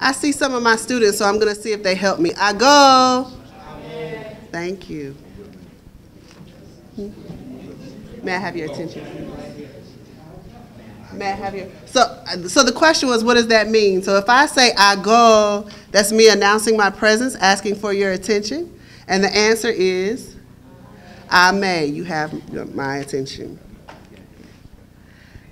I see some of my students, so I'm going to see if they help me. I go. Thank you. May I have your attention? May I have your... So the question was, what does that mean? So if I say I go, that's me announcing my presence, asking for your attention. And the answer is, I may. You have my attention.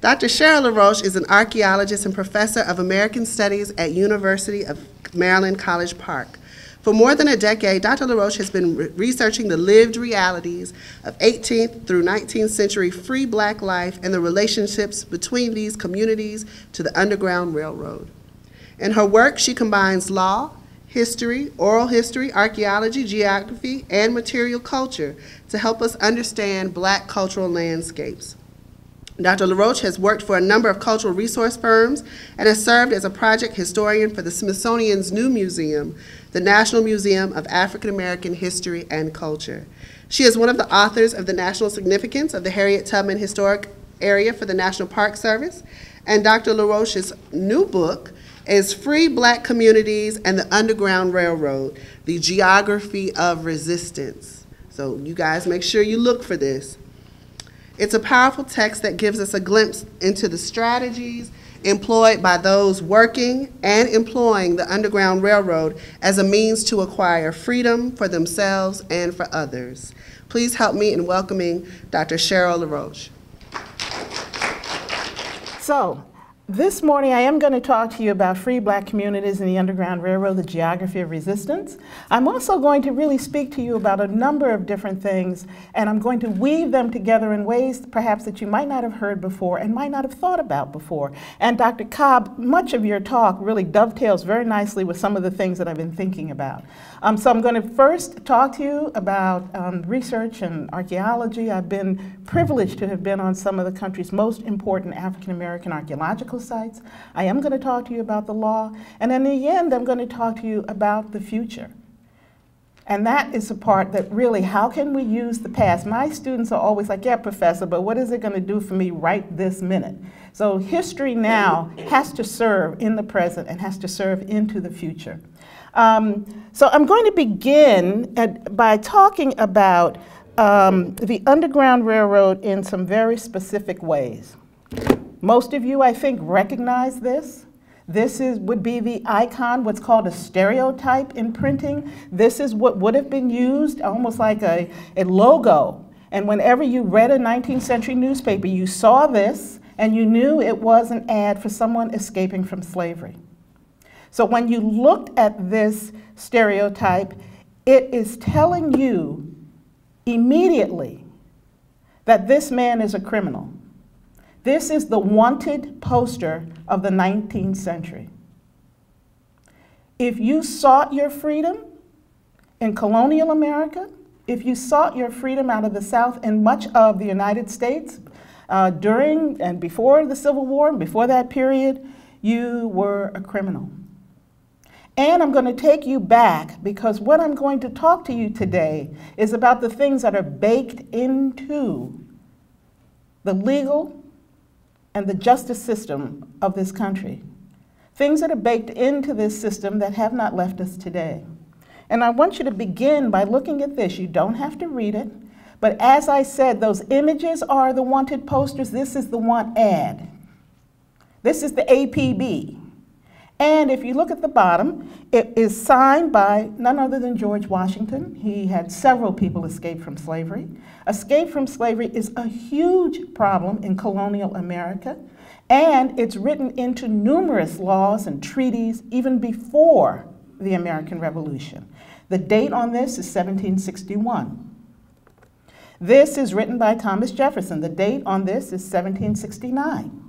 Dr. Cheryl LaRoche is an archaeologist and professor of American Studies at University of Maryland College Park. For more than a decade, Dr. LaRoche has been researching the lived realities of 18th through 19th century free black life and the relationships between these communities to the Underground Railroad. In her work, she combines law, history, oral history, archaeology, geography, and material culture to help us understand black cultural landscapes. Dr. LaRoche has worked for a number of cultural resource firms and has served as a project historian for the Smithsonian's new museum, the National Museum of African American History and Culture. She is one of the authors of the National Significance of the Harriet Tubman Historic Area for the National Park Service, and Dr. LaRoche's new book is Free Black Communities and the Underground Railroad, the Geography of Resistance. So you guys make sure you look for this. It's a powerful text that gives us a glimpse into the strategies employed by those working and employing the Underground Railroad as a means to acquire freedom for themselves and for others. Please help me in welcoming Dr. Cheryl LaRoche. So, this morning I am going to talk to you about free black communities in the Underground Railroad, the geography of resistance. I'm also going to really speak to you about a number of different things, and I'm going to weave them together in ways perhaps that you might not have heard before and might not have thought about before. And Dr. Cobb, much of your talk really dovetails very nicely with some of the things that I've been thinking about. So I'm going to first talk to you about research and archaeology. I've been privileged to have been on some of the country's most important African American archaeological sites. I am going to talk to you about the law, and in the end I'm going to talk to you about the future. And that is the part that really, how can we use the past? My students are always like, yeah, professor, but what is it going to do for me right this minute? So history now has to serve in the present and has to serve into the future. So I'm going to begin by talking about the Underground Railroad in some very specific ways. Most of you, I think, recognize this. This would be the icon, what's called a stereotype in printing. This is what would have been used almost like a logo. And whenever you read a 19th century newspaper, you saw this and you knew it was an ad for someone escaping from slavery. So when you looked at this stereotype, it is telling you immediately that this man is a criminal. This is the wanted poster of the 19th century. If you sought your freedom in colonial America, if you sought your freedom out of the South and much of the United States during and before the Civil War, before that period, you were a criminal. And I'm going to take you back because what I'm going to talk to you today is about the things that are baked into the legal and the justice system of this country. Things that are baked into this system that have not left us today. And I want you to begin by looking at this. You don't have to read it, but as I said, those images are the wanted posters. This is the want ad. This is the APB. And if you look at the bottom, it is signed by none other than George Washington. He had several people escape from slavery. Escape from slavery is a huge problem in colonial America, and it's written into numerous laws and treaties even before the American Revolution. The date on this is 1761. This is written by Thomas Jefferson. The date on this is 1769.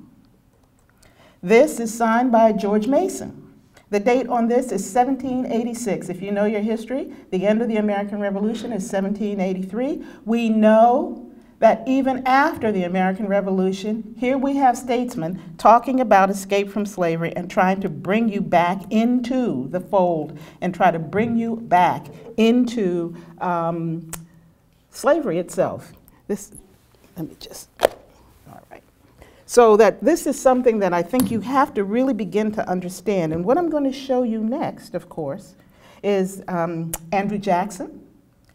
This is signed by George Mason. The date on this is 1786. If you know your history, the end of the American Revolution is 1783. We know that even after the American Revolution, here we have statesmen talking about escape from slavery and trying to bring you back into the fold and try to bring you back into slavery itself. Let me just, all right. So that this is something that I think you have to really begin to understand. And what I'm going to show you next, of course, is Andrew Jackson.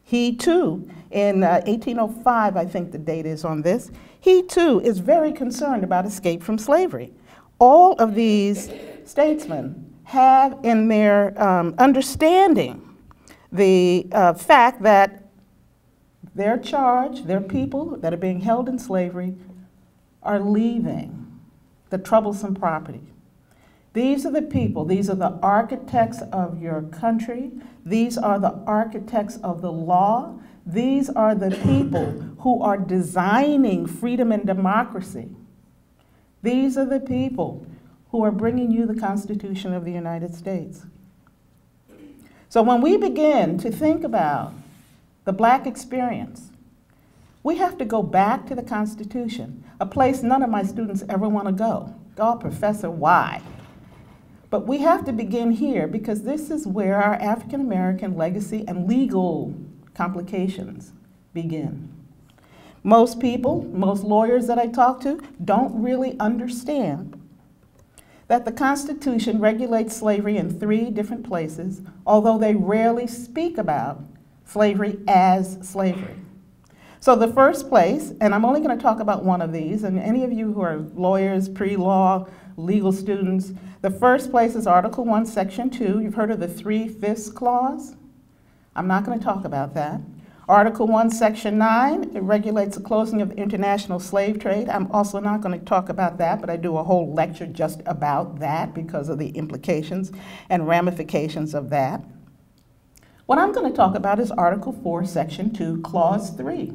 He too, in 1805, I think the date is on this, he too is very concerned about escape from slavery. All of these statesmen have in their understanding the fact that their charge, their people that are being held in slavery, are leaving the troublesome property. These are the people, these are the architects of your country, these are the architects of the law, these are the people who are designing freedom and democracy. These are the people who are bringing you the Constitution of the United States. So when we begin to think about the Black experience, we have to go back to the Constitution, a place none of my students ever want to go. Oh, Professor, why? But we have to begin here because this is where our African American legacy and legal complications begin. Most people, most lawyers that I talk to, don't really understand that the Constitution regulates slavery in 3 different places, although they rarely speak about slavery as slavery. So the first place, and I'm only going to talk about one of these, and any of you who are lawyers, pre-law, legal students, the first place is Article 1, Section 2. You've heard of the 3/5 clause? I'm not going to talk about that. Article 1, Section 9, it regulates the closing of the international slave trade. I'm also not going to talk about that, but I do a whole lecture just about that because of the implications and ramifications of that. What I'm going to talk about is Article 4, Section 2, Clause 3.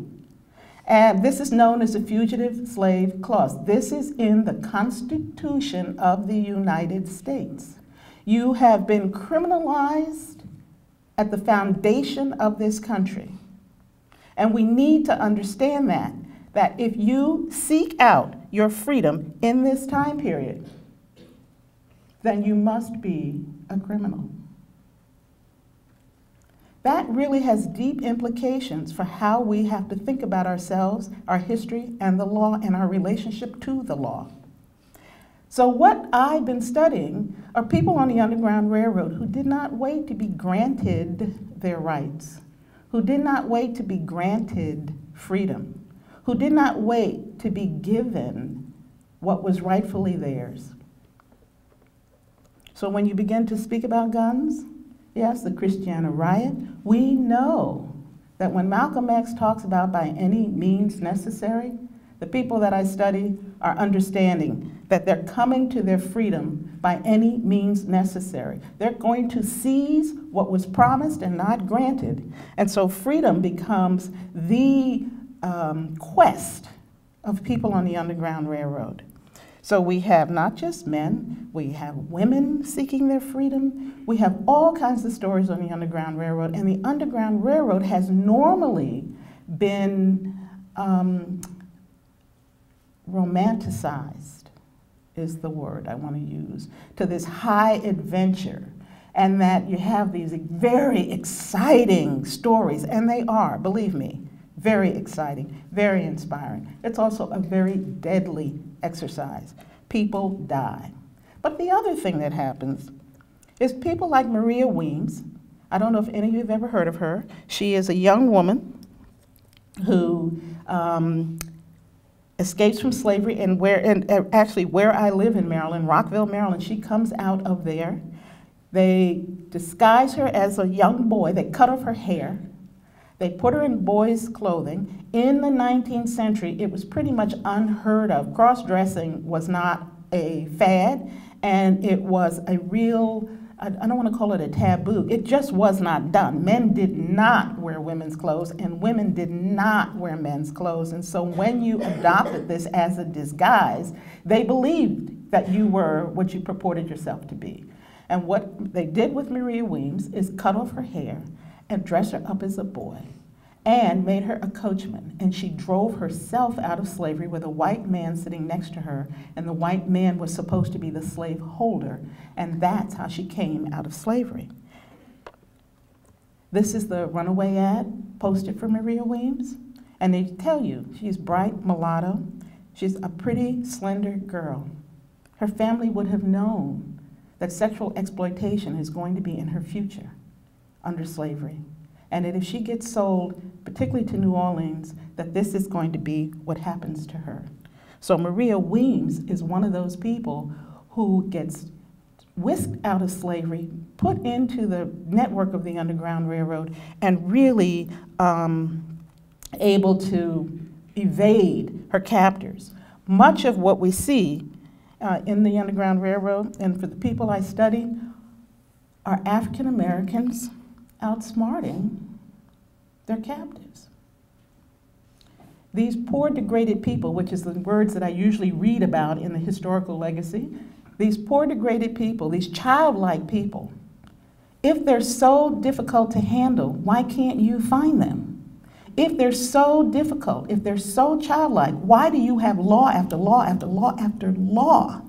And this is known as the Fugitive Slave Clause. This is in the Constitution of the United States. You have been criminalized at the foundation of this country. And we need to understand that if you seek out your freedom in this time period, then you must be a criminal. That really has deep implications for how we have to think about ourselves, our history, and the law, and our relationship to the law. So what I've been studying are people on the Underground Railroad who did not wait to be granted their rights, who did not wait to be granted freedom, who did not wait to be given what was rightfully theirs. So when you begin to speak about guns, yes, the Christiana riot, we know that when Malcolm X talks about by any means necessary, the people that I study are understanding that they're coming to their freedom by any means necessary. They're going to seize what was promised and not granted. And so freedom becomes the quest of people on the Underground Railroad. So we have not just men, we have women seeking their freedom. We have all kinds of stories on the Underground Railroad, and the Underground Railroad has normally been romanticized, is the word I want to use, to this high adventure, and that you have these very exciting stories, and they are, believe me, very exciting, very inspiring. It's also a very deadly exercise. People die. But the other thing that happens is people like Maria Weems. I don't know if any of you have ever heard of her. She is a young woman who escapes from slavery, and actually where I live in Maryland, Rockville, Maryland, she comes out of there. They disguise her as a young boy. They cut off her hair. They put her in boys' clothing. In the 19th century, it was pretty much unheard of. Cross-dressing was not a fad, and it was a real, I don't want to call it a taboo. It just was not done. Men did not wear women's clothes, and women did not wear men's clothes. And so when you adopted this as a disguise, they believed that you were what you purported yourself to be. And what they did with Maria Weems is cut off her hair and dressed her up as a boy and made her a coachman. And she drove herself out of slavery with a white man sitting next to her, and the white man was supposed to be the slave holder, and that's how she came out of slavery. This is the runaway ad posted for Maria Weems, and they tell you she's bright mulatto. She's a pretty, slender girl. Her family would have known that sexual exploitation is going to be in her future under slavery, and that if she gets sold, particularly to New Orleans, that this is going to be what happens to her. So Maria Weems is one of those people who gets whisked out of slavery, put into the network of the Underground Railroad, and really able to evade her captors. Much of what we see in the Underground Railroad, and for the people I study, are African Americans outsmarting their captives. These poor, degraded people, which is the words that I usually read about in the historical legacy, these poor, degraded people, these childlike people, if they're so difficult to handle, why can't you find them? If they're so difficult, if they're so childlike, why do you have law after law after law after law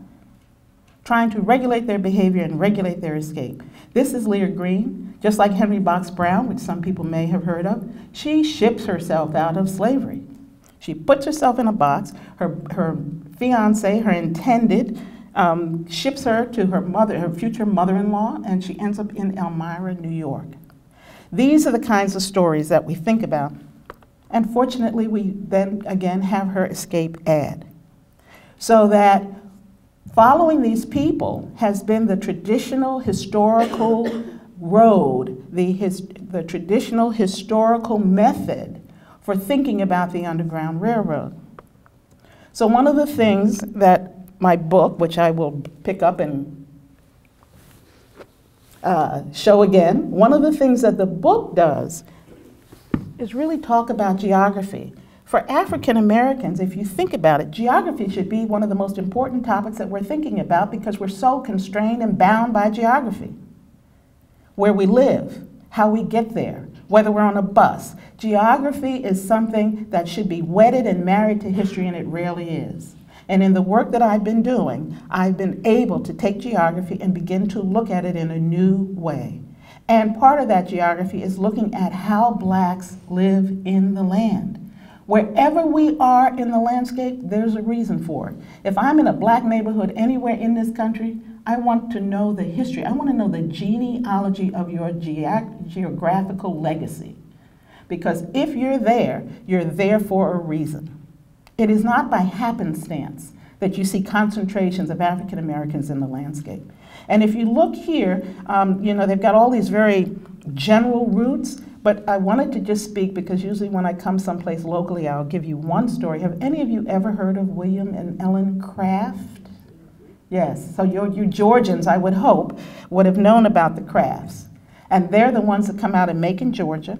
trying to regulate their behavior and regulate their escape? This is Leah Green, just like Henry Box Brown, which some people may have heard of. She ships herself out of slavery. She puts herself in a box. Her fiance, her intended, ships her to her future mother-in-law, and she ends up in Elmira, New York. These are the kinds of stories that we think about. And fortunately, we then again have her escape ad. So that following these people has been the traditional historical road, the traditional historical method for thinking about the Underground Railroad. So one of the things that my book, which I will pick up and show again, one of the things that the book does is really talk about geography. For African Americans, if you think about it, geography should be one of the most important topics that we're thinking about because we're so constrained and bound by geography. Where we live, how we get there, whether we're on a bus. Geography is something that should be wedded and married to history, and it rarely is. And in the work that I've been doing, I've been able to take geography and begin to look at it in a new way. And part of that geography is looking at how blacks live in the land. Wherever we are in the landscape, there's a reason for it. If I'm in a black neighborhood anywhere in this country, I want to know the history. I want to know the genealogy of your geographical legacy. Because if you're there for a reason. It is not by happenstance that you see concentrations of African Americans in the landscape. And if you look here, you know, they've got all these very general roots, but I wanted to just speak because usually when I come someplace locally, I'll give you one story. Have any of you ever heard of William and Ellen Craft? Yes, so you Georgians, I would hope, would have known about the Crafts. And they're the ones that come out of Macon, Georgia.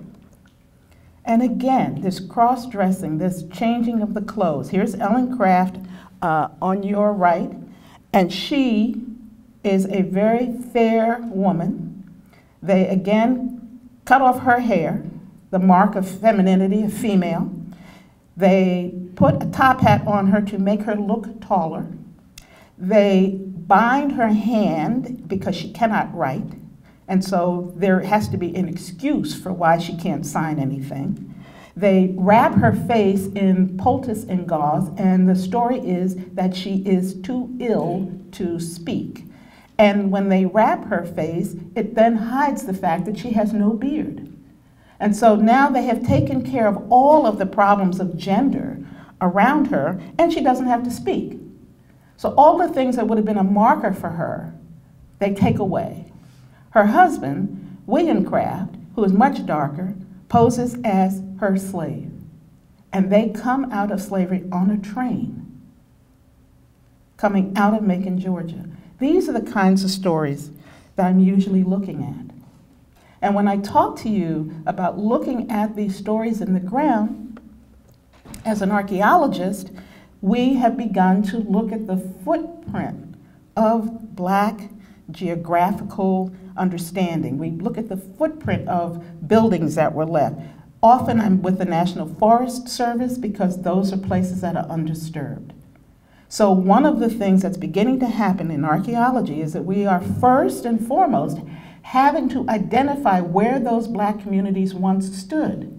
And again, this cross-dressing, this changing of the clothes. Here's Ellen Craft on your right, and she is a very fair woman. They, again, cut off her hair, the mark of femininity, a female. They put a top hat on her to make her look taller. They bind her hand because she cannot write, and so there has to be an excuse for why she can't sign anything. They wrap her face in poultice and gauze, and the story is that she is too ill to speak. And when they wrap her face, it then hides the fact that she has no beard. And so now they have taken care of all of the problems of gender around her, and she doesn't have to speak. So all the things that would have been a marker for her, they take away. Her husband, William Craft, who is much darker, poses as her slave. And they come out of slavery on a train, coming out of Macon, Georgia. These are the kinds of stories that I'm usually looking at. And when I talk to you about looking at these stories in the ground, as an archaeologist, we have begun to look at the footprint of black geographical understanding. We look at the footprint of buildings that were left. Often I'm with the National Forest Service because those are places that are undisturbed. So one of the things that's beginning to happen in archaeology is that we are first and foremost having to identify where those black communities once stood.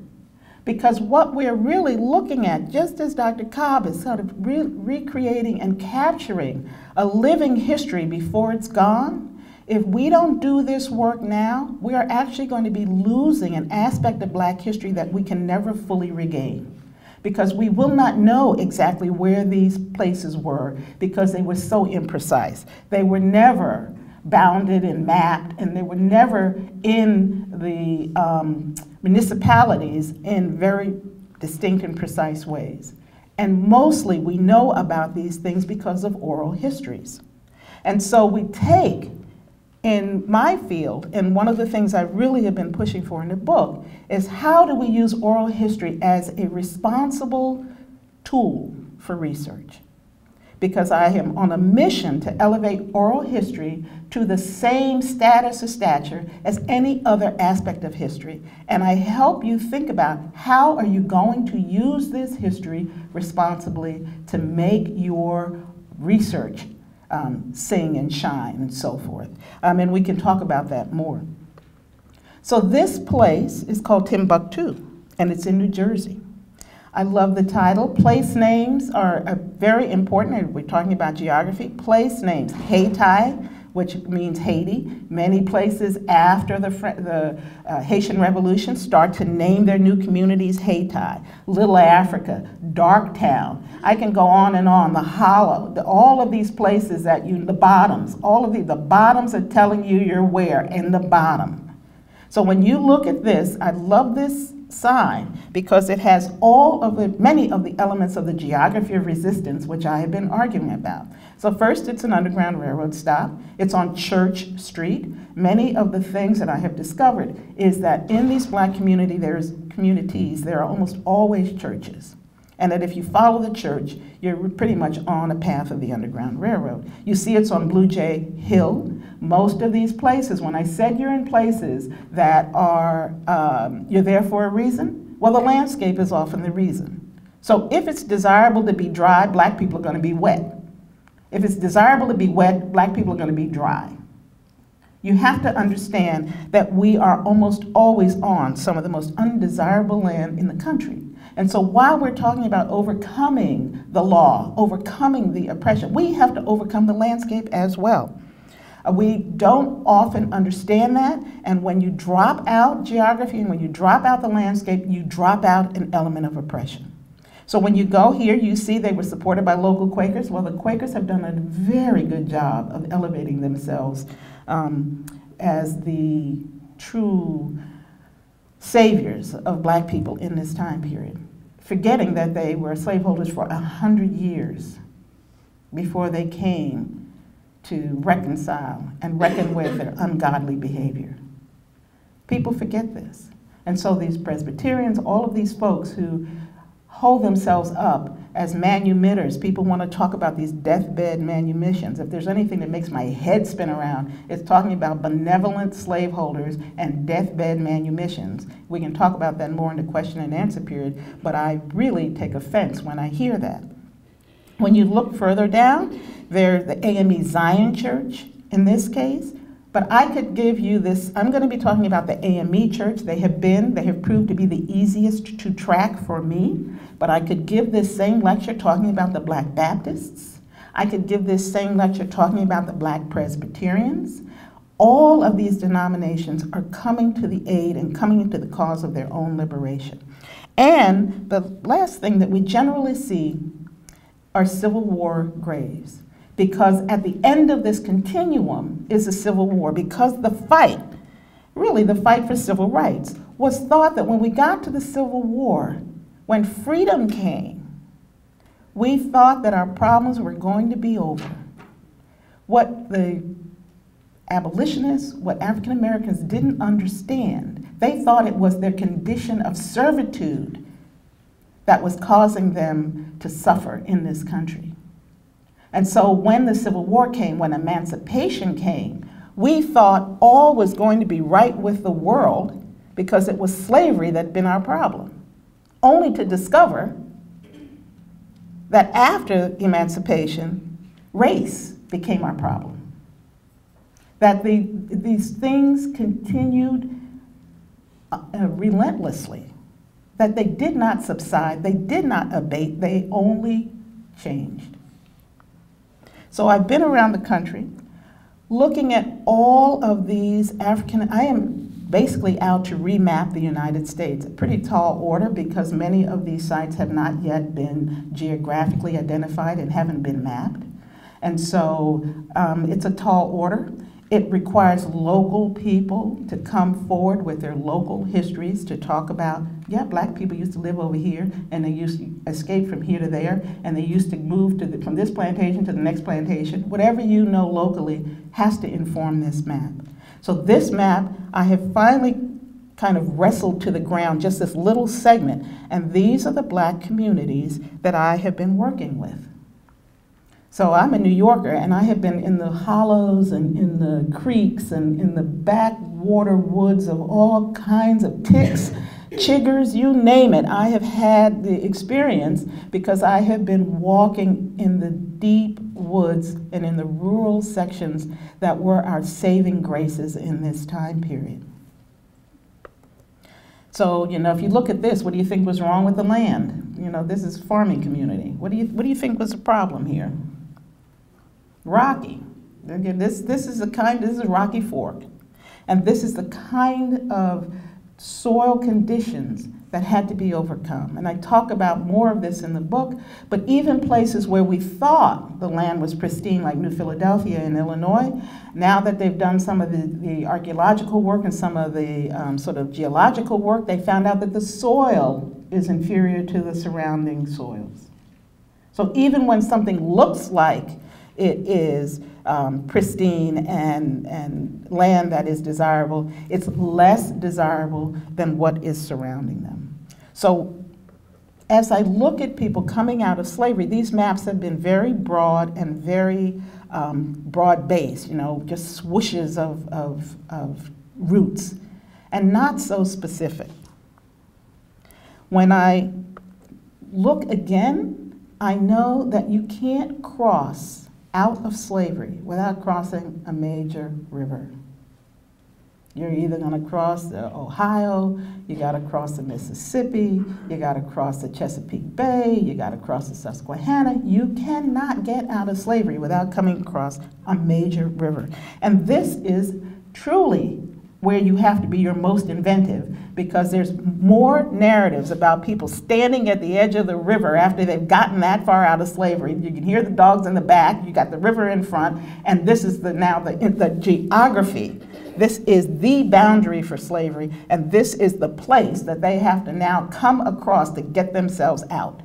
Because what we're really looking at, just as Dr. Cobb is sort of recreating and capturing a living history before it's gone, if we don't do this work now, we are actually going to be losing an aspect of Black history that we can never fully regain. Because we will not know exactly where these places were because they were so imprecise. They were never bounded and mapped, and they were never in the municipalities in very distinct and precise ways. And mostly we know about these things because of oral histories. And so we take, in my field, and one of the things I really have been pushing for in the book, is how do we use oral history as a responsible tool for research? Because I am on a mission to elevate oral history to the same status or stature as any other aspect of history. And I help you think about how are you going to use this history responsibly to make your research sing and shine and so forth. And we can talk about that more. So this place is called Timbuktu, and it's in New Jersey. I love the title. Place names are very important. We're talking about geography. Place names, Haiti, which means Haiti. Many places after the Haitian Revolution start to name their new communities Haiti. Little Africa, Darktown. I can go on and on. The Hollow, all of these places that the bottoms, all of the bottoms are telling you you're where, in the bottom. So when you look at this, I love this sign because it has many of the elements of the geography of resistance, which I have been arguing about. So first, it's an Underground Railroad stop. It's on Church Street. Many of the things that I have discovered is that in these Black communities, there are almost always churches. And that if you follow the church, you're pretty much on a path of the Underground Railroad. You see it's on Blue Jay Hill. Most of these places, when I said you're in places that are, you're there for a reason, well, the landscape is often the reason. So if it's desirable to be dry, Black people are going to be wet. If it's desirable to be wet, Black people are going to be dry. You have to understand that we are almost always on some of the most undesirable land in the country. And so while we're talking about overcoming the law, overcoming the oppression, we have to overcome the landscape as well. We don't often understand that, and when you drop out geography and when you drop out the landscape, you drop out an element of oppression. So when you go here, you see they were supported by local Quakers. Well, the Quakers have done a very good job of elevating themselves as the true saviors of Black people in this time period, forgetting that they were slaveholders for 100 years before they came to reconcile and reckon with their ungodly behavior. People forget this. And so these Presbyterians, all of these folks who hold themselves up as manumitters, people want to talk about these deathbed manumissions. If there's anything that makes my head spin around, it's talking about benevolent slaveholders and deathbed manumissions. We can talk about that more in the question and answer period, but I really take offense when I hear that. When you look further down, there's the AME Zion Church in this case, but I could give you this. I'm going to be talking about the AME Church. They have proved to be the easiest to track for me, but I could give this same lecture talking about the Black Baptists. I could give this same lecture talking about the Black Presbyterians. All of these denominations are coming to the aid and coming into the cause of their own liberation. And the last thing that we generally see are Civil War graves. Because at the end of this continuum is a Civil War, because the fight, really the fight for civil rights, was thought that when we got to the Civil War, when freedom came, we thought that our problems were going to be over. What the abolitionists, what African Americans didn't understand, they thought it was their condition of servitude that was causing them to suffer in this country. And so when the Civil War came, when emancipation came, we thought all was going to be right with the world because it was slavery that had been our problem, only to discover that after emancipation, race became our problem. That these things continued relentlessly. that they did not subside, they did not abate, they only changed. So I've been around the country looking at all of these I am basically out to remap the United States, a pretty tall order because many of these sites have not yet been geographically identified and haven't been mapped. And so it's a tall order. It requires local people to come forward with their local histories to talk about, yeah, black people used to live over here, and they used to escape from here to there, and they used to move from this plantation to the next plantation. Whatever you know locally has to inform this map. So this map, I have finally kind of wrestled to the ground, just this little segment, and these are the black communities that I have been working with. So I'm a New Yorker, and I have been in the hollows and in the creeks and in the backwater woods of all kinds of ticks, chiggers, you name it. I have had the experience because I have been walking in the deep woods and in the rural sections that were our saving graces in this time period. So, you know, if you look at this, what do you think was wrong with the land? You know, this is farming community. What do you think was the problem here? Rocky. Again, this is a rocky fork. And this is the kind of soil conditions that had to be overcome. And I talk about more of this in the book, but even places where we thought the land was pristine, like New Philadelphia in Illinois, now that they've done some of the archaeological work and some of the sort of geological work, they found out that the soil is inferior to the surrounding soils. So even when something looks like it is pristine and land that is desirable, it's less desirable than what is surrounding them. So as I look at people coming out of slavery, these maps have been very broad and very broad-based, you know, just swooshes of roots, and not so specific. When I look again, I know that you can't cross out of slavery without crossing a major river. You're either going to cross the Ohio, you got to cross the Mississippi, you got to cross the Chesapeake Bay, you got to cross the Susquehanna. You cannot get out of slavery without coming across a major river. And this is truly where you have to be your most inventive, because there's more narratives about people standing at the edge of the river after they've gotten that far out of slavery. You can hear the dogs in the back, you got the river in front, and this is now the geography. This is the boundary for slavery, and this is the place that they have to now come across to get themselves out.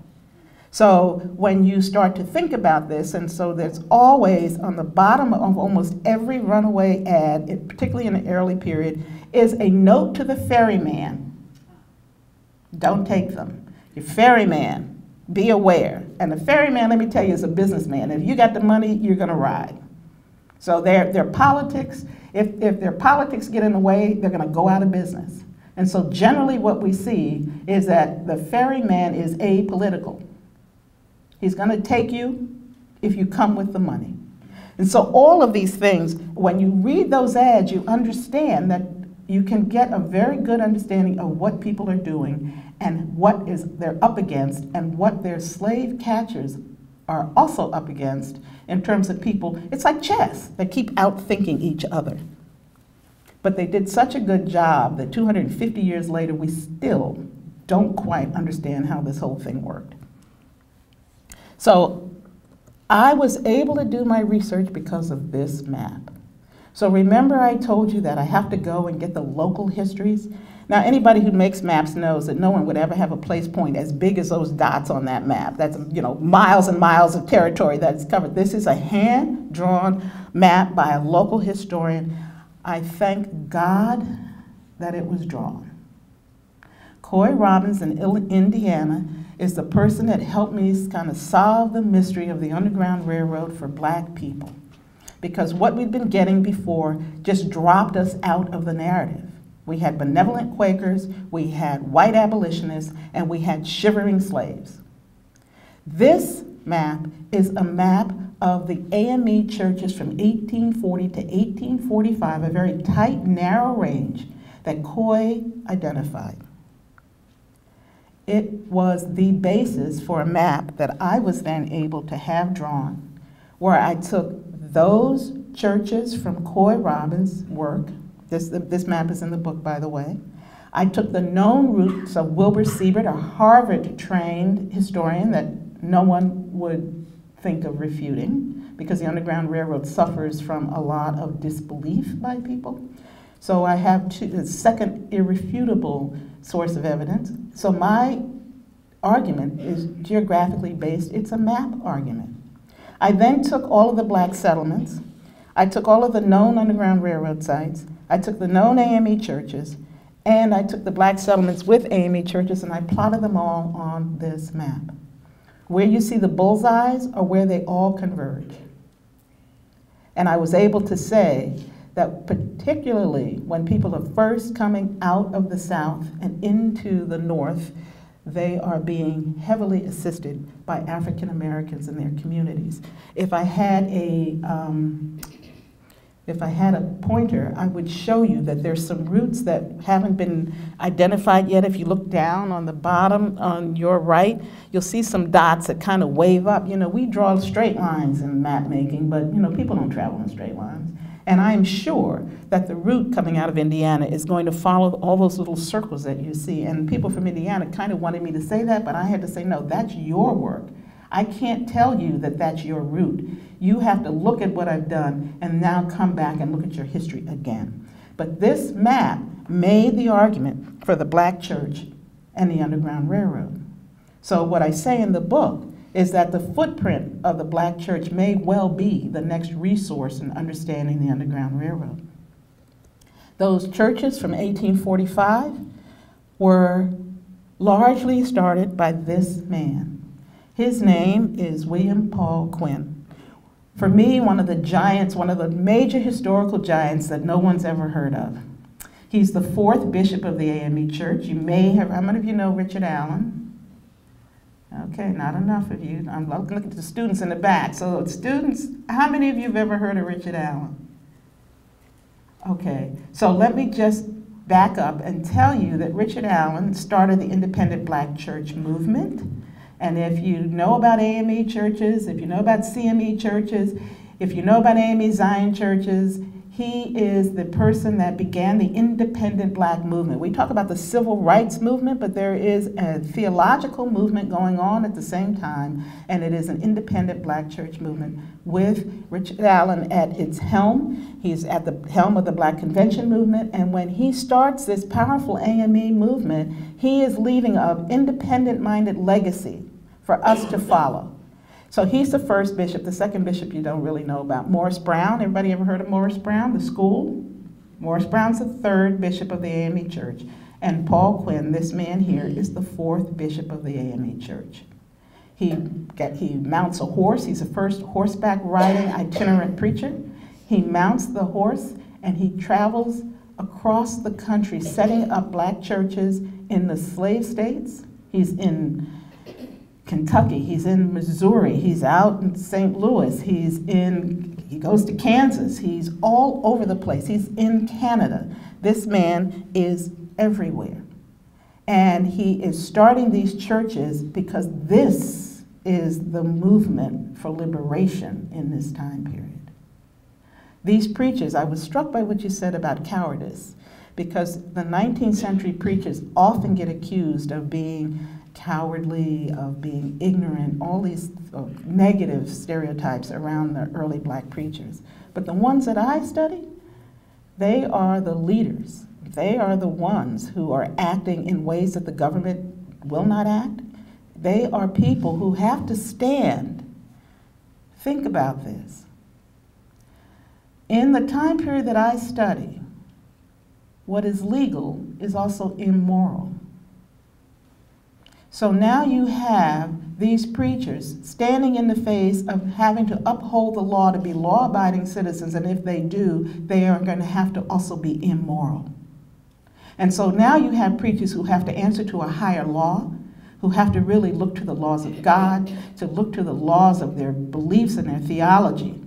So when you start to think about this, and so there's always on the bottom of almost every runaway ad, particularly in the early period, is a note to the ferryman. Don't take them. Your ferryman, be aware. And the ferryman, let me tell you, is a businessman. If you got the money, you're going to ride. So their politics, if their politics get in the way, they're going to go out of business. And so generally what we see is that the ferryman is apolitical. He's going to take you if you come with the money. And so all of these things, when you read those ads, you understand that you can get a very good understanding of what people are doing and what they're up against and what their slave catchers are also up against in terms of people. It's like chess. They keep outthinking each other. But they did such a good job that 250 years later, we still don't quite understand how this whole thing worked. So I was able to do my research because of this map. So remember I told you that I have to go and get the local histories? Now anybody who makes maps knows that no one would ever have a place point as big as those dots on that map. That's, you know, miles and miles of territory that's covered. This is a hand-drawn map by a local historian. I thank God that it was drawn. Coy Robbins in Indiana is the person that helped me kind of solve the mystery of the Underground Railroad for black people. Because what we'd been getting before just dropped us out of the narrative. We had benevolent Quakers, we had white abolitionists, and we had shivering slaves. This map is a map of the AME churches from 1840 to 1845, a very tight, narrow range that Coy identified. It was the basis for a map that I was then able to have drawn, where I took those churches from Coy Robbins' work. This map is in the book, by the way. I took the known routes of Wilbur Siebert, a Harvard-trained historian that no one would think of refuting, because the Underground Railroad suffers from a lot of disbelief by people. So I have a second irrefutable source of evidence. So my argument is geographically based. It's a map argument. I then took all of the black settlements. I took all of the known Underground Railroad sites. I took the known AME churches, and I took the black settlements with AME churches, and I plotted them all on this map. Where you see the bullseyes are where they all converge. And I was able to say that particularly when people are first coming out of the South and into the North, they are being heavily assisted by African Americans in their communities. If I had a pointer, I would show you that there's some roots that haven't been identified yet. If you look down on the bottom on your right, you'll see some dots that kind of wave up. You know, we draw straight lines in map making, but you know, people don't travel in straight lines. And I am sure that the route coming out of Indiana is going to follow all those little circles that you see. And people from Indiana kind of wanted me to say that, but I had to say, no, that's your work. I can't tell you that that's your route. You have to look at what I've done and now come back and look at your history again. But this map made the argument for the black church and the Underground Railroad. So what I say in the book is that the footprint of the black church may well be the next resource in understanding the Underground Railroad. Those churches from 1845 were largely started by this man. His name is William Paul Quinn. For me, one of the giants, one of the major historical giants that no one's ever heard of. He's the 4th bishop of the AME Church. You may have, how many of you know Richard Allen? Okay, not enough of you. I'm looking at the students in the back. So students, how many of you have ever heard of Richard Allen? Okay, so let me just back up and tell you that Richard Allen started the independent black church movement. And if you know about AME churches, if you know about CME churches, if you know about AME Zion churches, he is the person that began the independent black movement. We talk about the civil rights movement, but there is a theological movement going on at the same time, and it is an independent black church movement with Richard Allen at its helm. He's at the helm of the Black Convention movement, and when he starts this powerful AME movement, he is leaving an independent-minded legacy for us to follow. So he's the first bishop. The second bishop you don't really know about. Morris Brown, everybody ever heard of Morris Brown, the school? Morris Brown's the 3rd bishop of the AME Church. And Paul Quinn, this man here, is the 4th bishop of the AME Church. He mounts a horse. He's the first horseback riding itinerant preacher. He mounts the horse and he travels across the country setting up black churches in the slave states. He's in Kentucky, he's in Missouri, he's out in St. Louis, he goes to Kansas, he's all over the place, he's in Canada. This man is everywhere. And he is starting these churches because this is the movement for liberation in this time period. These preachers, I was struck by what you said about cowardice, because the 19th century preachers often get accused of being cowardly, of being ignorant, all these negative stereotypes around the early black preachers. But the ones that I study, they are the leaders. They are the ones who are acting in ways that the government will not act. They are people who have to stand. Think about this. In the time period that I study, what is legal is also immoral. So now you have these preachers standing in the face of having to uphold the law to be law-abiding citizens, and if they do, they are going to have to also be immoral. And so now you have preachers who have to answer to a higher law, who have to really look to the laws of God, to look to the laws of their beliefs and their theology,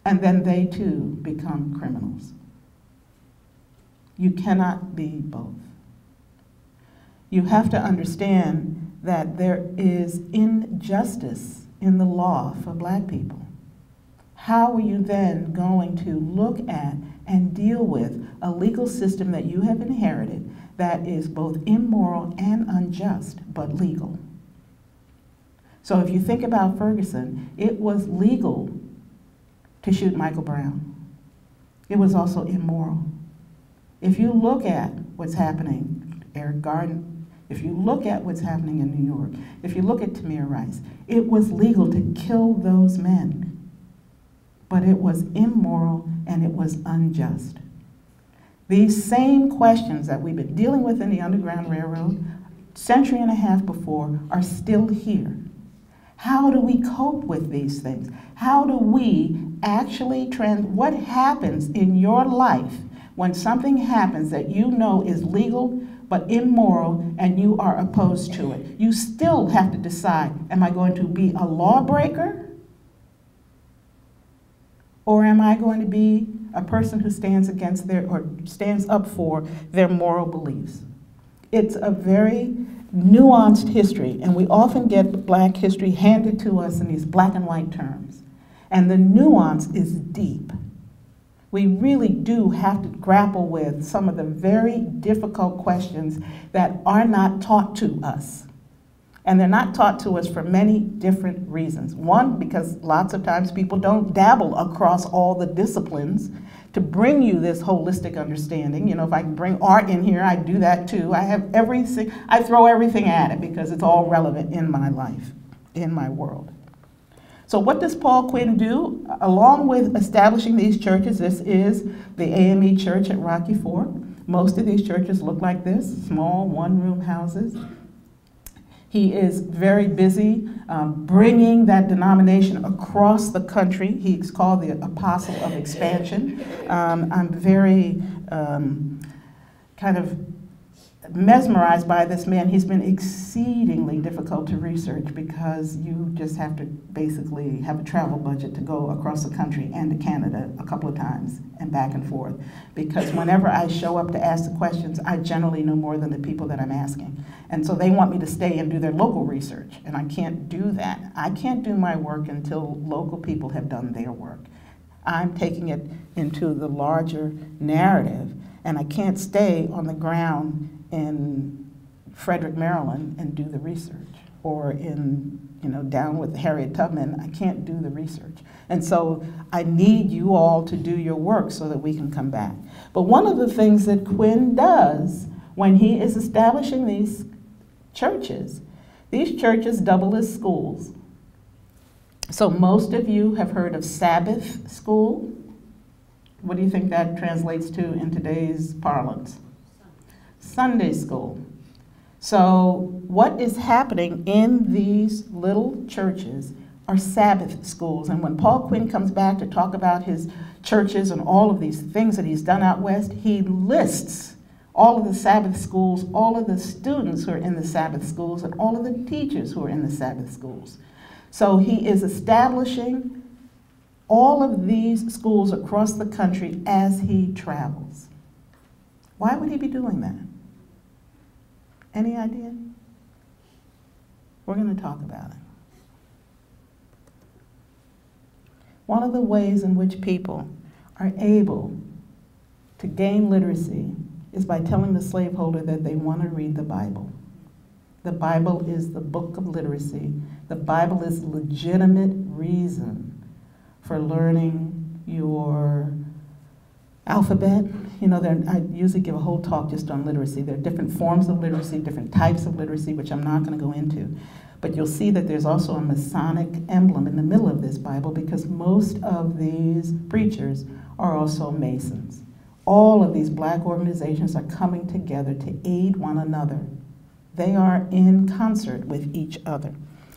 and then they too become criminals. You cannot be both. You have to understand that there is injustice in the law for black people. How are you then going to look at and deal with a legal system that you have inherited that is both immoral and unjust, but legal? So if you think about Ferguson, it was legal to shoot Michael Brown. It was also immoral. If you look at what's happening, Eric Garner, if you look at what's happening in New York, if you look at Tamir Rice, it was legal to kill those men. But it was immoral and it was unjust. These same questions that we've been dealing with in the Underground Railroad, century and a half before, are still here. How do we cope with these things? How do we actually what happens in your life when something happens that you know is legal but immoral and you are opposed to it? You still have to decide, am I going to be a lawbreaker? Or am I going to be a person who stands against stands up for their moral beliefs? It's a very nuanced history, and we often get black history handed to us in these black and white terms. And the nuance is deep. We really do have to grapple with some of the very difficult questions that are not taught to us. And they're not taught to us for many different reasons. One, because lots of times people don't dabble across all the disciplines to bring you this holistic understanding. You know, if I can bring art in here, I do that too. I throw everything at it because it's all relevant in my life, in my world. So what does Paul Quinn do? Along with establishing these churches, this is the AME church at Rocky Fork. Most of these churches look like this, small one-room houses. He is very busy bringing that denomination across the country. He's called the Apostle of Expansion. I'm very kind of mesmerized by this man. He's been exceedingly difficult to research because you just have to basically have a travel budget to go across the country and to Canada a couple of times and back and forth. Because whenever I show up to ask the questions, I generally know more than the people that I'm asking. And so they want me to stay and do their local research, and I can't do that. I can't do my work until local people have done their work. I'm taking it into the larger narrative, and I can't stay on the ground in Frederick, Maryland and do the research, or down with Harriet Tubman. I can't do the research. And so I need you all to do your work so that we can come back. But one of the things that Quinn does when he is establishing these churches double as schools. So most of you have heard of Sabbath school. What do you think that translates to in today's parlance? Sunday school. So what is happening in these little churches are Sabbath schools. And when Paul Quinn comes back to talk about his churches and all of these things that he's done out west, he lists all of the Sabbath schools, all of the students who are in the Sabbath schools, and all of the teachers who are in the Sabbath schools. So he is establishing all of these schools across the country as he travels. Why would he be doing that? Any idea? We're going to talk about it. One of the ways in which people are able to gain literacy is by telling the slaveholder that they want to read the Bible. The Bible is the book of literacy. The Bible is legitimate reason for learning your alphabet. You know, I usually give a whole talk just on literacy. There are different forms of literacy, different types of literacy, which I'm not going to go into. But you'll see that there's also a Masonic emblem in the middle of this Bible because most of these preachers are also Masons. All of these black organizations are coming together to aid one another. They are in concert with each other.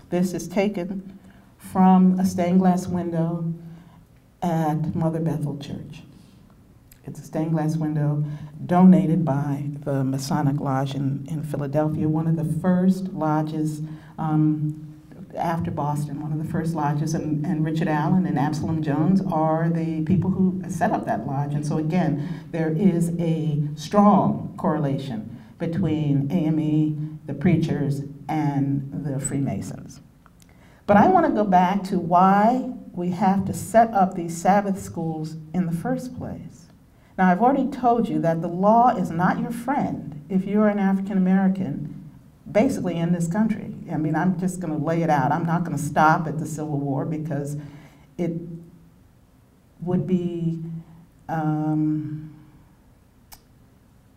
This is taken from a stained glass window at Mother Bethel Church. It's a stained glass window donated by the Masonic Lodge in Philadelphia, one of the first lodges after Boston, one of the first lodges, and Richard Allen and Absalom Jones are the people who set up that lodge. And so again, there is a strong correlation between AME, the preachers, and the Freemasons. But I want to go back to why we have to set up these Sabbath schools in the first place. Now, I've already told you that the law is not your friend if you're an African American, basically in this country. I mean, I'm just going to lay it out. I'm not going to stop at the Civil War because it would be, I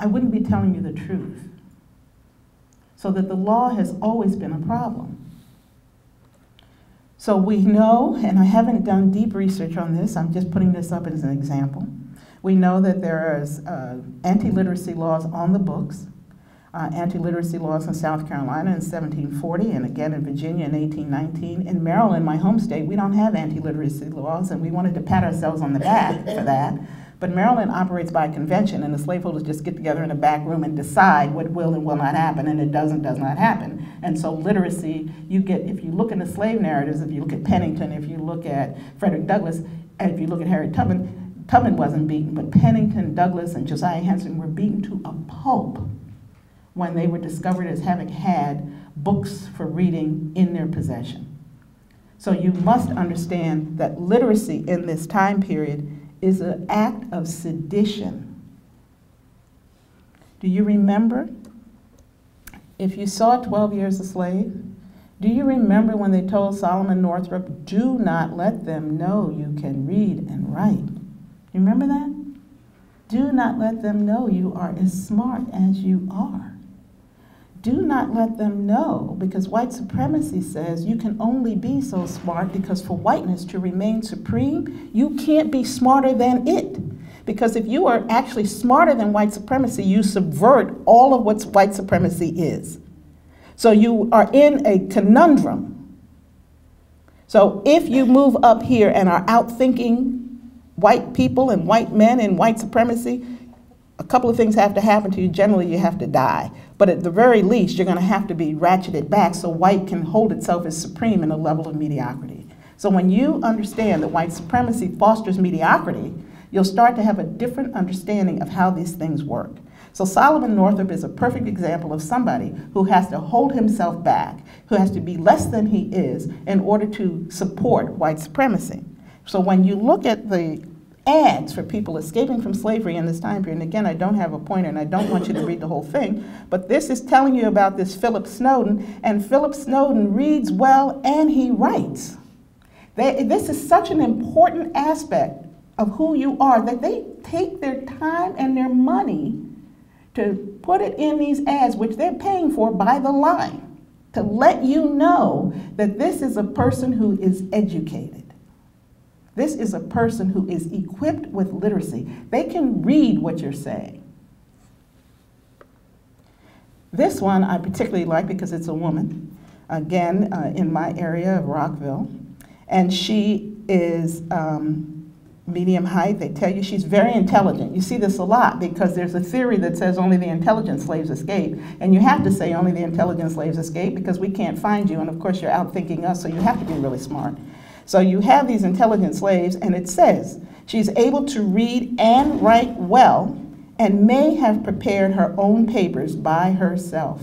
wouldn't be telling you the truth. So that the law has always been a problem. So we know, and I haven't done deep research on this, I'm just putting this up as an example. We know that there is anti-literacy laws on the books, anti-literacy laws in South Carolina in 1740, and again in Virginia in 1819. In Maryland, my home state, we don't have anti-literacy laws, and we wanted to pat ourselves on the back for that. But Maryland operates by convention, and the slaveholders just get together in a back room and decide what will and will not happen, and it does not happen. And so literacy, you get, if you look in the slave narratives, if you look at Pennington, if you look at Frederick Douglass, and if you look at Harriet Tubman, Tubman wasn't beaten, but Pennington, Douglass, and Josiah Henson were beaten to a pulp when they were discovered as having had books for reading in their possession. So you must understand that literacy in this time period is an act of sedition. Do you remember? If you saw 12 Years a Slave, do you remember when they told Solomon Northrop, do not let them know you can read and write? You remember that? Do not let them know you are as smart as you are. Do not let them know, because white supremacy says you can only be so smart because for whiteness to remain supreme, you can't be smarter than it. Because if you are actually smarter than white supremacy, you subvert all of what white supremacy is. So you are in a conundrum. So if you move up here and are outthinking white people and white men and white supremacy, a couple of things have to happen to you. Generally, you have to die. But at the very least, you're going to have to be ratcheted back so white can hold itself as supreme in a level of mediocrity. So when you understand that white supremacy fosters mediocrity, you'll start to have a different understanding of how these things work. So Solomon Northrop is a perfect example of somebody who has to hold himself back, who has to be less than he is in order to support white supremacy. So when you look at the ads for people escaping from slavery in this time period, and again, I don't have a pointer and I don't want you to read the whole thing, but this is telling you about this Philip Snowden, and Philip Snowden reads well and he writes. This is such an important aspect of who you are that they take their time and their money to put it in these ads, which they're paying for by the line, to let you know that this is a person who is educated. This is a person who is equipped with literacy. They can read what you're saying. This one I particularly like because it's a woman, again, in my area of Rockville. And she is medium height. They tell you she's very intelligent. You see this a lot because there's a theory that says only the intelligent slaves escape. And you have to say only the intelligent slaves escape because we can't find you. And of course, you're outthinking us, so you have to be really smart. So you have these intelligent slaves, and it says she's able to read and write well and may have prepared her own papers by herself.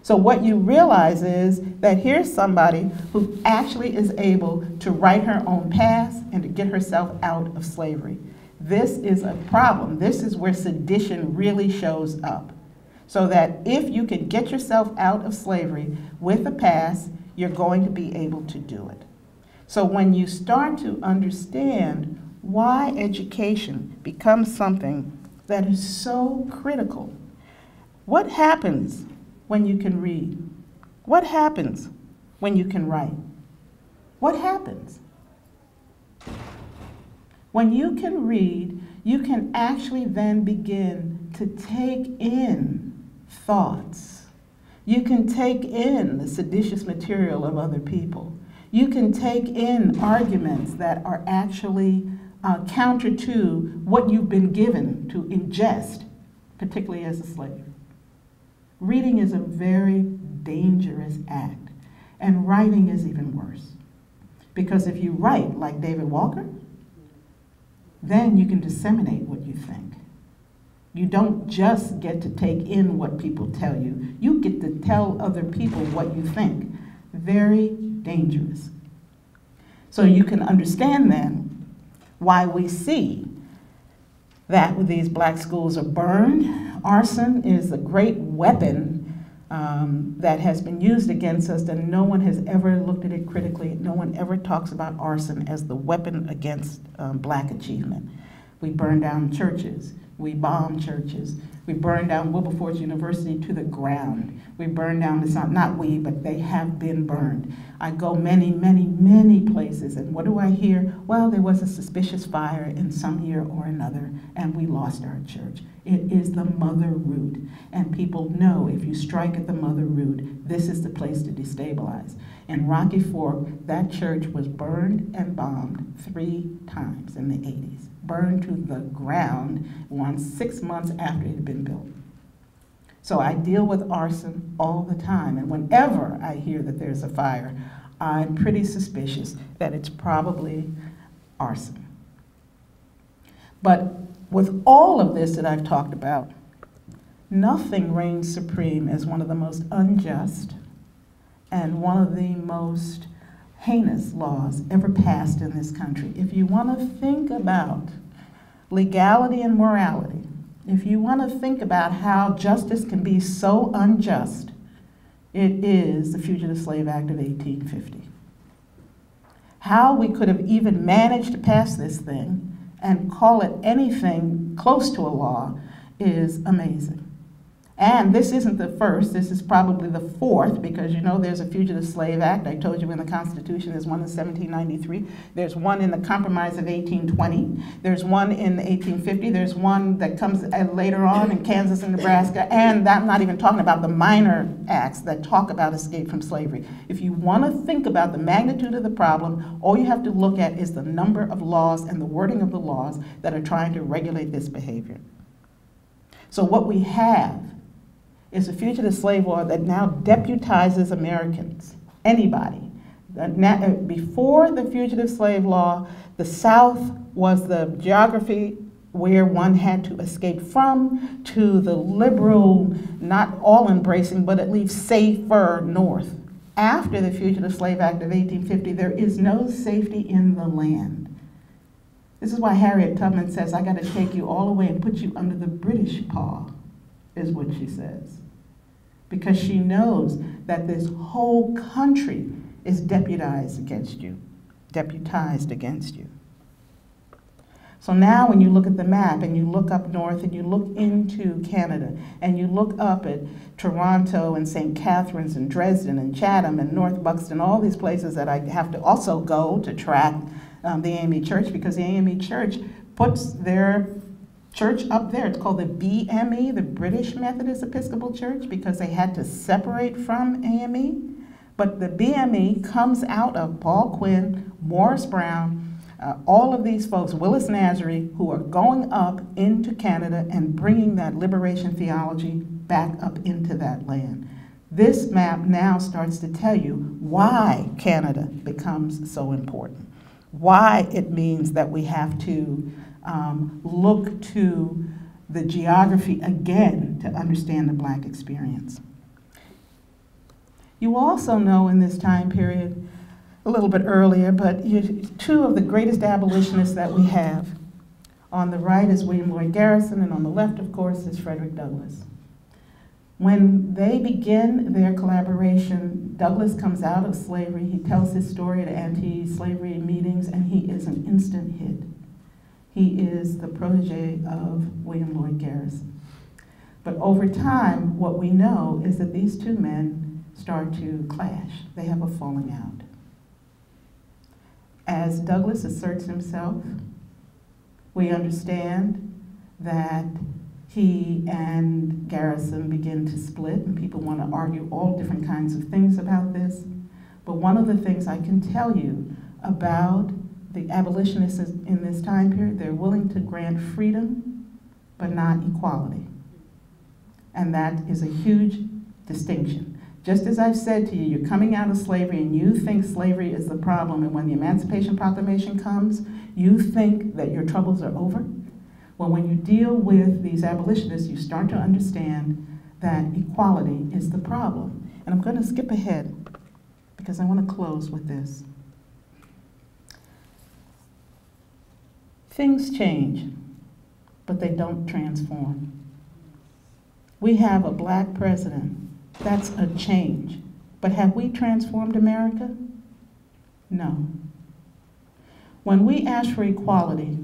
So what you realize is that here's somebody who actually is able to write her own past and to get herself out of slavery. This is a problem. This is where sedition really shows up. So that if you can get yourself out of slavery with a pass, you're going to be able to do it. So when you start to understand why education becomes something that is so critical, what happens when you can read? What happens when you can write? What happens? When you can read, you can actually then begin to take in thoughts. You can take in the seditious material of other people. You can take in arguments that are actually counter to what you've been given to ingest, particularly as a slave. Reading is a very dangerous act, and writing is even worse. Because if you write like David Walker, then you can disseminate what you think. You don't just get to take in what people tell you. You get to tell other people what you think. Very dangerous. So you can understand then why we see that these black schools are burned. Arson is a great weapon that has been used against us, and no one has ever looked at it critically. No one ever talks about arson as the weapon against black achievement. We burn down churches. We bomb churches. We burn down Wilberforce University to the ground. We burn down, it's not we, but they have been burned. I go many, many, many places, and what do I hear? Well, there was a suspicious fire in some year or another, and we lost our church. It is the mother root, and people know if you strike at the mother root, this is the place to destabilize. In Rocky Fork, that church was burned and bombed 3 times in the 80s. Burned to the ground 6 months after it had been built. So I deal with arson all the time, and whenever I hear that there's a fire, I'm pretty suspicious that it's probably arson. But with all of this that I've talked about, nothing reigns supreme as one of the most unjust and one of the most heinous laws ever passed in this country. If you want to think about legality and morality, if you want to think about how justice can be so unjust, it is the Fugitive Slave Act of 1850. How we could have even managed to pass this thing and call it anything close to a law is amazing. And this isn't the first, this is probably the fourth, because you know there's a Fugitive Slave Act. I told you in the Constitution there's one in 1793. There's one in the Compromise of 1820. There's one in 1850. There's one that comes later on in Kansas and Nebraska. And I'm not even talking about the minor acts that talk about escape from slavery. If you want to think about the magnitude of the problem, all you have to look at is the number of laws and the wording of the laws that are trying to regulate this behavior. So what we have is a fugitive slave law that now deputizes Americans, anybody. Before the fugitive slave law, the South was the geography where one had to escape from, to the liberal, not all-embracing, but at least safer North. After the Fugitive Slave Act of 1850, there is no safety in the land. This is why Harriet Tubman says, I got to take you all the way and put you under the British paw, is what she says. Because she knows that this whole country is deputized against you. So now when you look at the map and you look up north and you look into Canada and you look up at Toronto and St. Catharines and Dresden and Chatham and North Buxton, all these places that I have to also go to track the AME Church, because the AME Church puts their church up there. It's called the BME, the British Methodist Episcopal Church, because they had to separate from AME. But the BME comes out of Paul Quinn, Morris Brown, all of these folks, Willis Nazary, who are going up into Canada and bringing that liberation theology back up into that land. This map now starts to tell you why Canada becomes so important, why it means that we have to look to the geography again to understand the black experience. You also know in this time period, a little bit earlier, but two of the greatest abolitionists that we have. On the right is William Lloyd Garrison, and on the left, of course, is Frederick Douglass. When they begin their collaboration, Douglass comes out of slavery. He tells his story at anti-slavery meetings, and he is an instant hit. He is the protege of William Lloyd Garrison. But over time, what we know is that these two men start to clash. They have a falling out. As Douglass asserts himself, we understand that he and Garrison begin to split, and people want to argue all different kinds of things about this. But one of the things I can tell you about the abolitionists in this time period, they're willing to grant freedom, but not equality. And that is a huge distinction. Just as I've said to you, you're coming out of slavery and you think slavery is the problem, and when the Emancipation Proclamation comes, you think that your troubles are over. Well, when you deal with these abolitionists, you start to understand that equality is the problem. And I'm going to skip ahead because I want to close with this. Things change, but they don't transform. We have a black president. That's a change. But have we transformed America? No. When we ask for equality,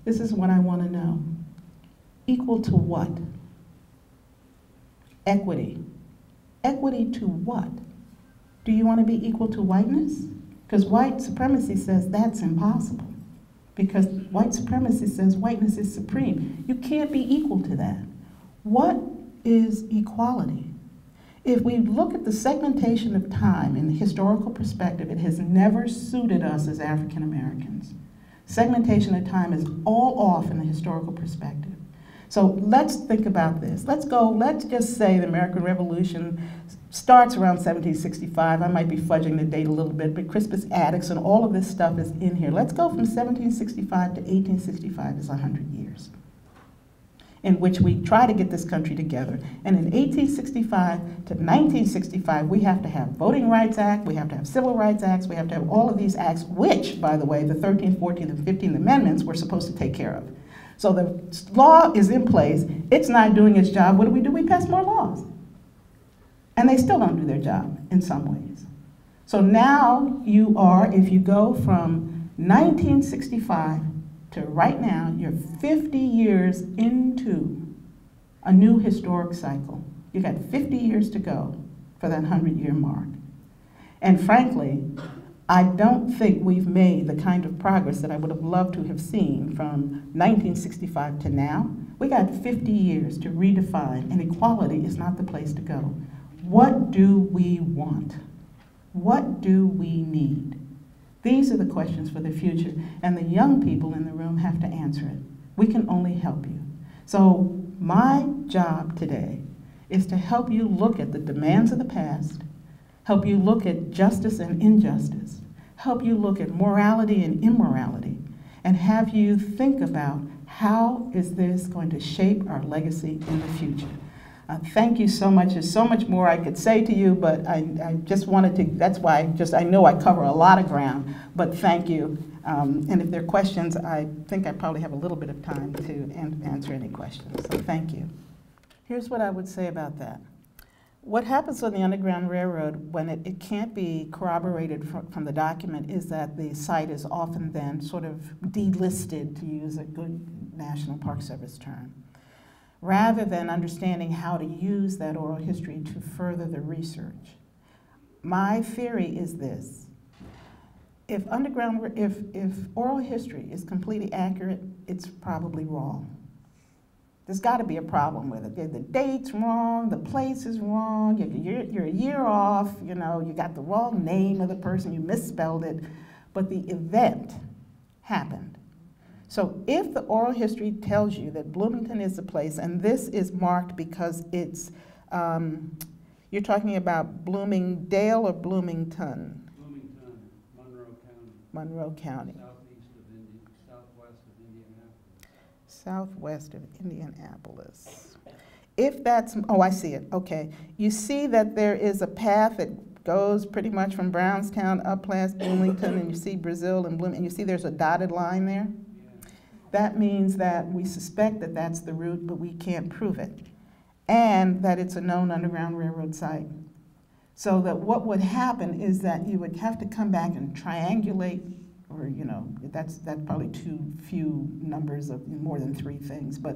this is what I want to know. Equal to what? Equity. Equity to what? Do you want to be equal to whiteness? Because white supremacy says that's impossible. Because white supremacy says whiteness is supreme. You can't be equal to that. What is equality? If we look at the segmentation of time in the historical perspective, it has never suited us as African Americans. Segmentation of time is all off in the historical perspective. So let's think about this. Let's just say the American Revolution starts around 1765. I might be fudging the date a little bit, but Crispus Attucks and all of this stuff is in here. Let's go from 1765 to 1865 is 100 years in which we try to get this country together. And in 1865 to 1965, we have to have Voting Rights Act, we have to have Civil Rights Acts, we have to have all of these acts, which, by the way, the 13th, 14th, and 15th Amendments were supposed to take care of. So the law is in place, it's not doing its job. What do? We pass more laws. And they still don't do their job in some ways. So now you are, if you go from 1965 to right now, you're 50 years into a new historic cycle. You got 50 years to go for that 100-year mark. And frankly, I don't think we've made the kind of progress that I would have loved to have seen from 1965 to now. We got 50 years to redefine, and equality is not the place to go. What do we want? What do we need? These are the questions for the future, and the young people in the room have to answer it. We can only help you. So my job today is to help you look at the demands of the past, help you look at justice and injustice, help you look at morality and immorality, and have you think about how is this going to shape our legacy in the future. Thank you so much. There's so much more I could say to you, but I just wanted to, that's why I know I cover a lot of ground, but thank you. And if there are questions, I think I probably have a little bit of time to answer any questions, so thank you. Here's what I would say about that. What happens on the Underground Railroad when it can't be corroborated from the document is that the site is often then sort of delisted, to use a good National Park Service term, rather than understanding how to use that oral history to further the research. My theory is this. If oral history is completely accurate, it's probably wrong. There's got to be a problem with it. The date's wrong, the place is wrong, you're a year off, you got the wrong name of the person, you misspelled it, but the event happened. So if the oral history tells you that Bloomington is the place, and this is marked because it's, you're talking about Bloomingdale or Bloomington? Bloomington, Monroe County. Monroe County. Southwest of Indianapolis. If that's, oh, I see it, okay. You see that there is a path that goes pretty much from Brownstown up past Bloomington, and you see Brazil and Bloomington, and you see there's a dotted line there? That means that we suspect that that's the route, but we can't prove it. And that it's a known Underground Railroad site. So that what would happen is that you would have to come back and triangulate, or that's probably too few numbers of more than 3 things, but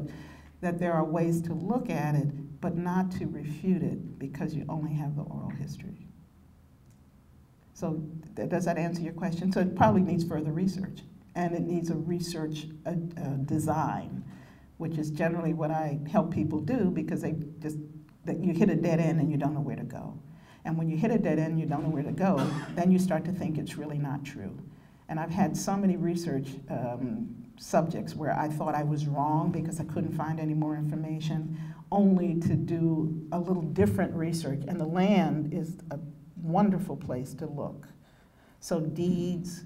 that there are ways to look at it, but not to refute it because you only have the oral history. So does that answer your question? So it probably needs further research. And it needs a research design, which is generally what I help people do, because you hit a dead end and you don't know where to go. And when you hit a dead end and you don't know where to go, then you start to think it's really not true. And I've had so many research subjects where I thought I was wrong because I couldn't find any more information, only to do a little different research. And the land is a wonderful place to look. So deeds,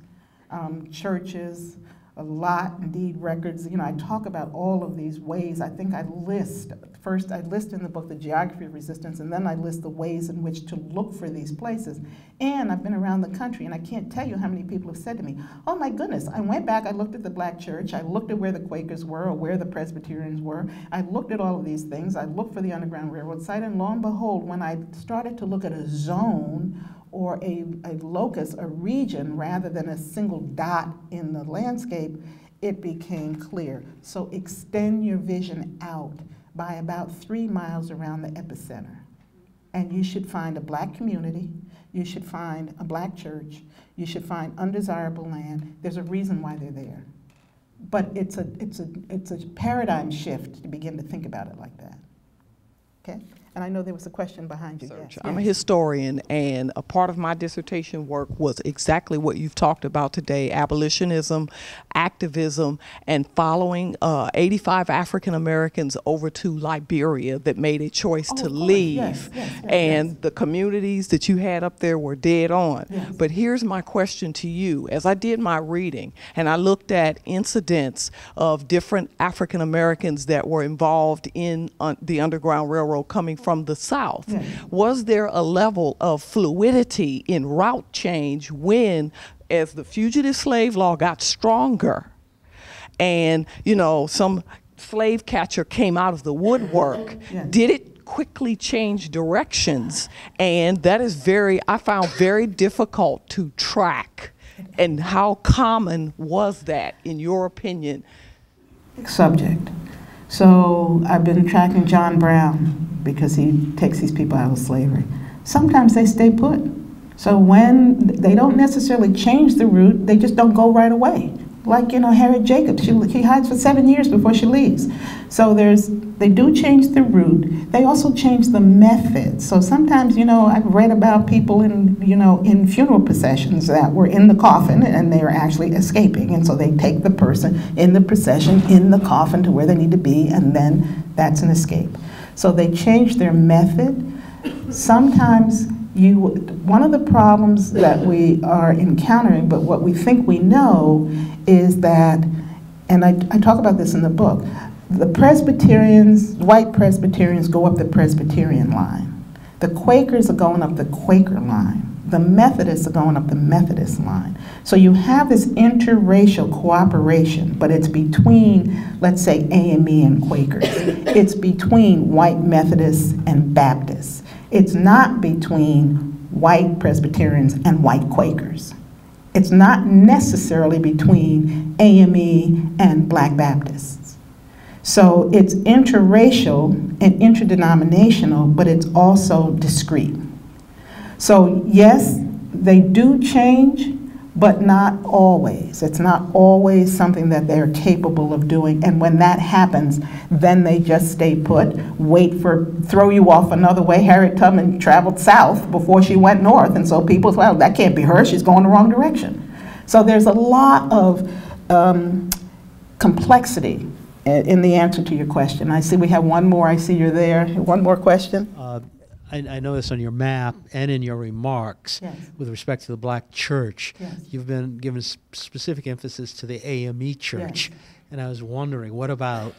churches, a lot, indeed, records. You know, I talk about all of these ways. I think I list, first I list in the book the geography of resistance, and then I list the ways in which to look for these places. And I've been around the country, and I can't tell you how many people have said to me, oh my goodness, I went back, I looked at the black church, I looked at where the Quakers were or where the Presbyterians were, I looked at all of these things, I looked for the Underground Railroad site, and lo and behold, when I started to look at a zone or a locus, a region, rather than a single dot in the landscape, it became clear. So extend your vision out by about 3 miles around the epicenter. And you should find a black community, you should find a black church, you should find undesirable land. There's a reason why they're there. But it's a paradigm shift to begin to think about it like that. Okay? And I know there was a question behind you. Yes. I'm a historian, and a part of my dissertation work was exactly what you've talked about today: abolitionism, activism, and following 85 African Americans over to Liberia that made a choice to leave. And the communities that you had up there were dead on. But here's my question to you. As I did my reading and I looked at incidents of different African Americans that were involved in the Underground Railroad coming from the South, was there a level of fluidity in route change when, as the fugitive slave law got stronger and, you know, some slave catcher came out of the woodwork, did it quickly change directions? And that is I found very difficult to track. And how common was that, in your opinion? Subject. So I've been tracking John Brown because he takes these people out of slavery. Sometimes they stay put. So when they don't necessarily change the route, they just don't go right away. Like, you know, Harriet Jacobs, she hides for 7 years before she leaves. So they do change the route. They also change the method. So sometimes, you know, I've read about people in funeral processions that were in the coffin and they are actually escaping. And so they take the person in the procession in the coffin to where they need to be, and then that's an escape. So they change their method. Sometimes one of the problems that we are encountering, but what we think we know, is that, and I talk about this in the book, the Presbyterians, white Presbyterians, go up the Presbyterian line. The Quakers are going up the Quaker line. The Methodists are going up the Methodist line. So you have this interracial cooperation, but it's between, let's say, AME and Quakers. It's between white Methodists and Baptists. It's not between white Presbyterians and white Quakers. It's not necessarily between AME and Black Baptists. So it's interracial and interdenominational, but it's also discrete. So yes, they do change, but not always. It's not always something that they're capable of doing. And when that happens, then they just stay put, throw you off another way. Harriet Tubman traveled south before she went north. And so people say, well, that can't be her, she's going the wrong direction. So there's a lot of complexity in the answer to your question. I see we have one more. I see you're there. One more question? I noticed on your map and in your remarks with respect to the black church, you've been given specific emphasis to the AME church. And I was wondering, what about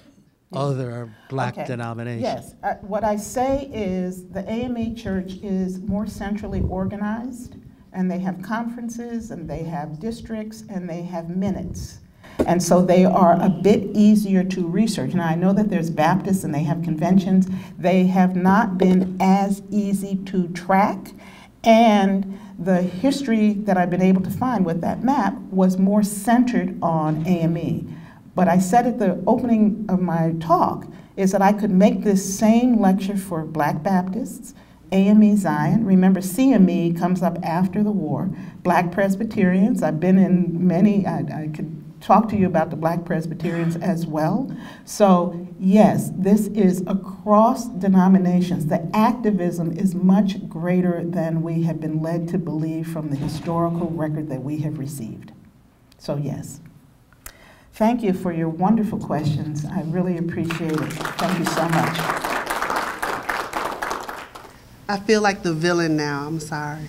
other black denominations? Yes, what I say is the AME church is more centrally organized, and they have conferences, and they have districts, and they have minutes. And so they are a bit easier to research. Now, I know that there's Baptists and they have conventions. They have not been as easy to track. And the history that I've been able to find with that map was more centered on AME. But I said at the opening of my talk is that I could make this same lecture for Black Baptists, AME Zion. Remember, CME comes up after the war. Black Presbyterians, I've been in many, I could talk to you about the Black Presbyterians as well. So yes, this is across denominations. The activism is much greater than we have been led to believe from the historical record that we have received. So yes. Thank you for your wonderful questions. I really appreciate it. Thank you so much. I feel like the villain now, I'm sorry.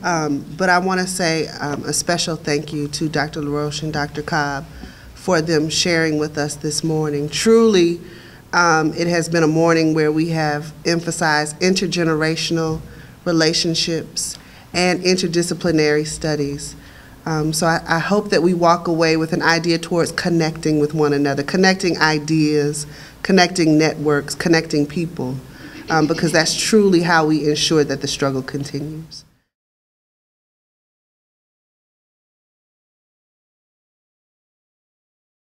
But I want to say a special thank you to Dr. LaRoche and Dr. Cobb for them sharing with us this morning. Truly, it has been a morning where we have emphasized intergenerational relationships and interdisciplinary studies. So I hope that we walk away with an idea towards connecting with one another, connecting ideas, connecting networks, connecting people, because that's truly how we ensure that the struggle continues.